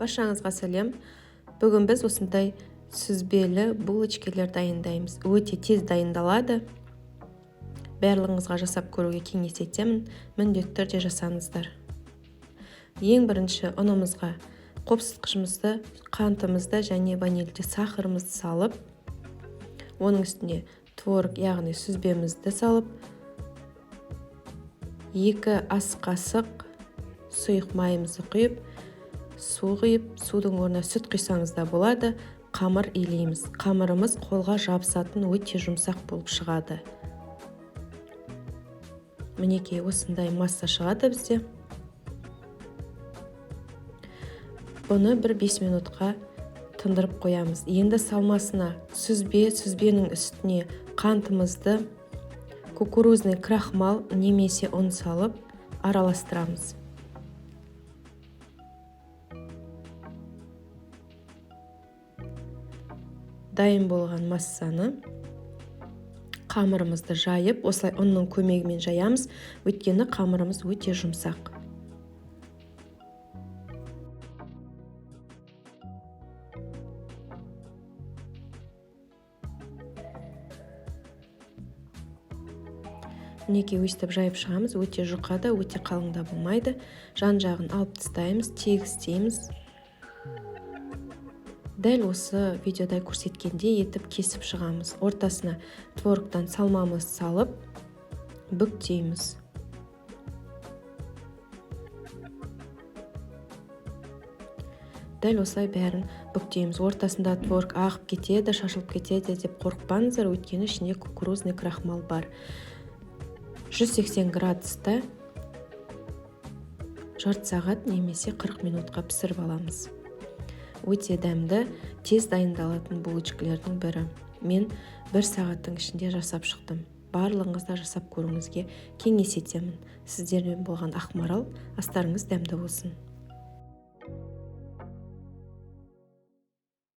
Баршаңызға сәлем. Бүгін біз осындай сүзбелі булочкалар дайындаймыз. Өте тез дайындалады. Барлығыңызға жасап көруге кеңес етемін. Міндетті түрде жасаңыздар. Ең бірінші ұнымызға қопсытқышымызды, қантымызды және ванильді сахарымызды салып, оның үстіне творог, яғни сүзбемізді салып, 2 ас қасық сұйық майымызды құйып, су құйып, судың орнына сүт құйсаңыз да болады. Қамыр илейміз. Қамырымыз қолға жабысатын өте жұмсақ болып шығады. Мінекей осындай масса шығады бізде. Бұны 5 минутқа тындырып қоямыз. Енді салмасына сүзбенің үстіне қантымызды, кукурузный крахмал немесе ұн салып араластырамыз. Дайын болған массаны қамырымызды жайып, осылай ұнның көмегімен жаямыз, өйткені қамырымыз өте жұмсақ. Мінекей өстіп жайып шығамыз, өте жұқада, өте қалыңда болмайды. Жан жағын алып тастаймыз, тегістейміз. Дәл осы видеода көрсеткенде етіп кесіп шығамыз. Ортасына творогтан салмамыз салып, бүктейміз. Дәл осылай бәрін бүктейміз. Ортасында творог ағып кетеді, шашылып кетеді деп қорықпаңыздар, өйткені ішінде кукурузный крахмал бар. 180 градуста жарты сағат немесе 40 минутқа пісіріп аламыз. Өте дәмді, тез дайындалатын булочкалардың бірі. Мен 1 сағаттың ішінде жасап шықтым. Барлығыңызда жасап көруіңізге кеңес етемін. Сіздермен болған Ақмарал, астарыңыз дәмді болсын.